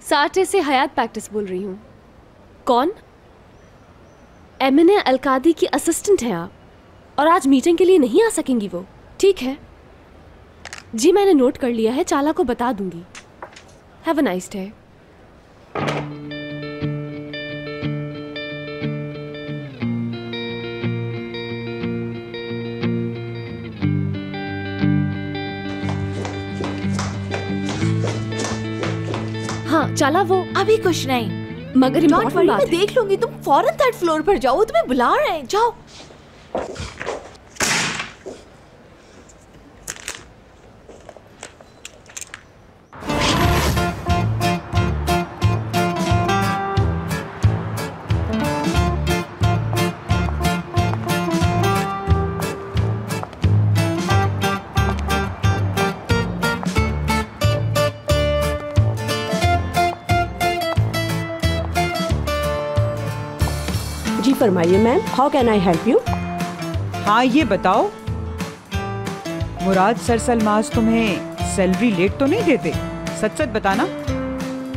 साटे से हयात पैक्टिस बोल रही हूँ। कौन? एमिने अलकादी की असिस्टेंट हैं आप, और आज मीटिंग के लिए नहीं आ सकेंगी वो। ठीक है जी, मैंने नोट कर लिया है, चाला को बता दूंगी। Have a nice day. हाँ चाला, वो अभी कुछ नहीं, मगर इम्पोर्टेंट बात मैं देख लूंगी। तुम फौरन थर्ड फ्लोर पर जाओ, वो तुम्हें बुला रहे हैं, जाओ। जी फरमाइए ma'am, how can I help you? हाँ ये बताओ, मुराद सर सलमाज तुम्हें सैलरी लेट तो नहीं देते? सच सच बताना।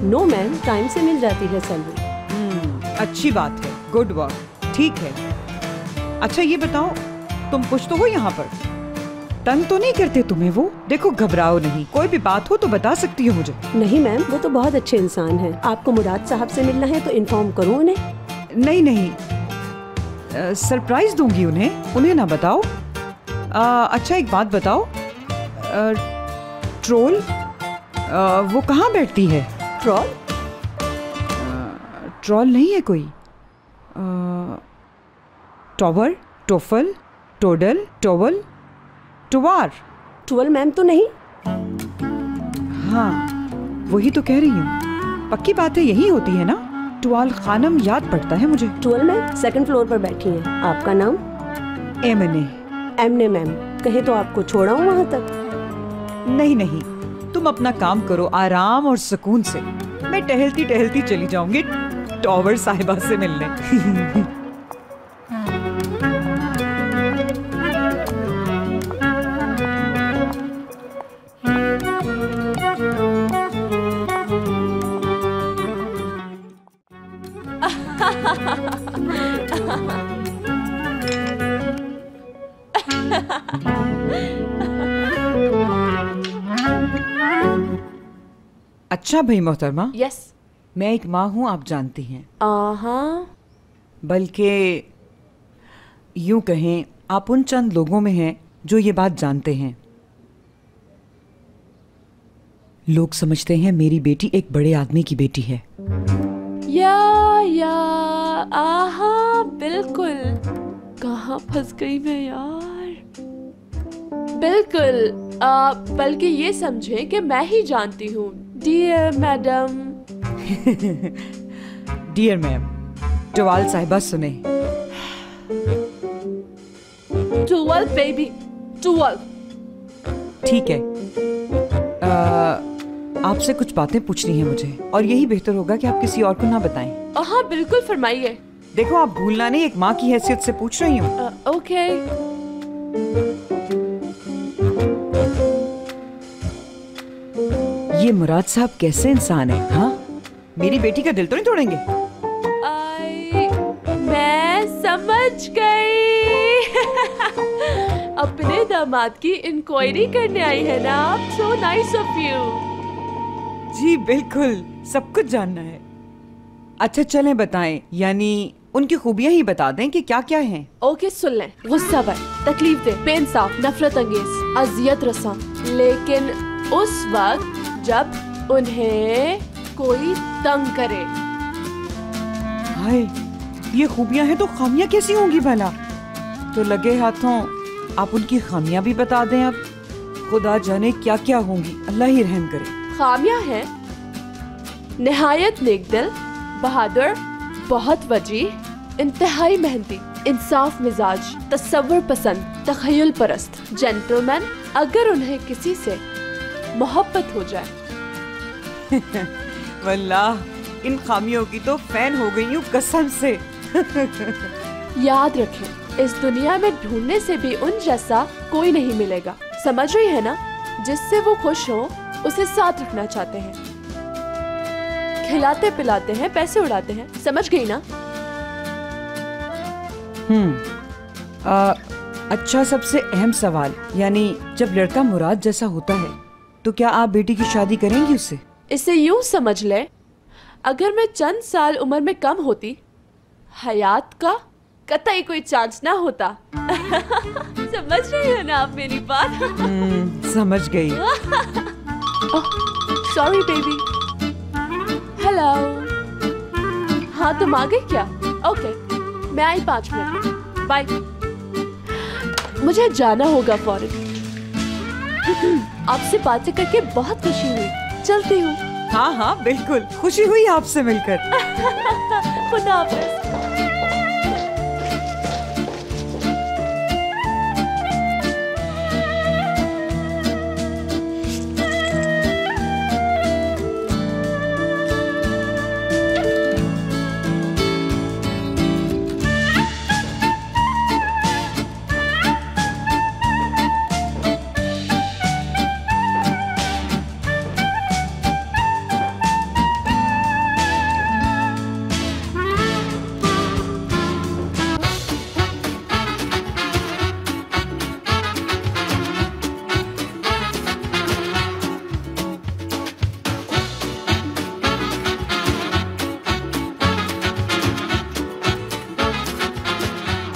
नो मैम, टाइम से मिल जाती है सैलरी। अच्छी बात है, गुड वर्क, ठीक है। अच्छा ये बताओ, तुम कुछ तो हो यहाँ पर? तंग तो नहीं करते तुम्हें वो? देखो घबराओ नहीं, कोई भी बात हो तो बता सकती हो मुझे। नहीं मैम, वो तो बहुत अच्छे इंसान हैं। आपको मुराद साहब से मिलना है तो इन्फॉर्म करूँ उन्हें? नहीं नहीं, सरप्राइज दूंगी उन्हें ना बताओ। अच्छा एक बात बताओ, ट्रोल वो कहाँ बैठती है? ट्रोल? ट्रोल नहीं है कोई? टॉवर, टोफल, टोडल, टोवल, टुवार? टुवल मैम तो नहीं। हाँ वही तो कह रही हूँ, पक्की बात है यही होती है ना? टुवाल खानम याद पड़ता है मुझे। टुवल मैम सेकंड फ्लोर पर बैठी हैं। आपका नाम? एमने। एमने मैम, कहे तो आपको छोड़ाऊं वहाँ तक? नहीं नहीं, तुम अपना काम करो आराम और सुकून से, मैं टहलती टहलती चली जाऊंगी टॉवर साहिबा से मिलने। अच्छा भाई मोहतरमा। यस। मैं एक माँ हूँ, आप जानती हैं। बल्कि यूं कहें, आप उन चंद लोगों में हैं जो ये बात जानते हैं। लोग समझते हैं मेरी बेटी एक बड़े आदमी की बेटी है। आहा बिल्कुल। कहाँ फंस गई मैं यार। बिल्कुल, बल्कि ये समझे कि मैं ही जानती हूँ। Dear madam. डियर मैम, टवाल साहिबा सुने। Towel baby, towel. ठीक है, आपसे कुछ बातें पूछनी है मुझे, और यही बेहतर होगा कि आप किसी और को ना बताएं। हाँ बिल्कुल, फरमाइए। देखो आप भूलना नहीं, एक माँ की हैसियत से पूछ रही हूँ। ओके। ये मुराद साहब कैसे इंसान है? हाँ, मेरी बेटी का दिल तो नहीं तोड़ेंगे? मैं समझ गई। अपने दामाद की इंक्वायरी करने आई है ना आप? So nice of you. जी बिल्कुल, सब कुछ जानना है। अच्छा चलें बताएं, यानी उनकी खूबियां ही बता दें कि क्या क्या हैं। ओके सुन लें। गुस्सावर, तकलीफ दे, बेइंसाफ, नफरत अंगेज, अजियत रसा, लेकिन उस वक्त जब उन्हें कोई तंग करे। हाय, ये खूबियां हैं तो खामियां कैसी होंगी भला? तो लगे हाथों आप उनकी खामियां भी बता दें। अब खुदा जाने क्या क्या होंगी, अल्लाह ही रहम करे। खामियां हैं निहायत नेकदिल, बहादुर, बहुत वजीह, इंतहाई मेहनती, इंसाफ मिजाज, तसव्वुर पसंद, तखय्युल परस्त, जेंटलमैन। अगर उन्हें किसी से मोहब्बत हो जाए। वल्लाह इन खामियों की तो फैन हो गई हूँ कसम से। याद रखें, इस दुनिया में ढूंढने से भी उन जैसा कोई नहीं मिलेगा। समझ रही है ना? जिससे वो खुश हो, उसे साथ रखना चाहते हैं। खिलाते पिलाते हैं, पैसे उड़ाते हैं, समझ गई ना? अच्छा, सबसे अहम सवाल, यानी जब लड़का मुराद जैसा होता है तो क्या आप बेटी की शादी करेंगी उससे? इसे यूं समझ ले, अगर मैं चंद साल उम्र में कम होती, हयात का कतई कोई चांस ना होता। समझ रही हो ना आप मेरी बात? समझ गई। Sorry baby. हेलो। हाँ, तुम आ गई क्या? ओके, मैं आई 5 मिनट में। बाय। मुझे जाना होगा फौरन। आपसे बातें करके बहुत खुशी हुई, चलती हूँ। हाँ हाँ बिल्कुल, खुशी हुई आपसे मिलकर। खुदा हाफिज।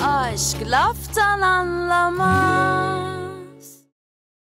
Aşk laftan anlamaz.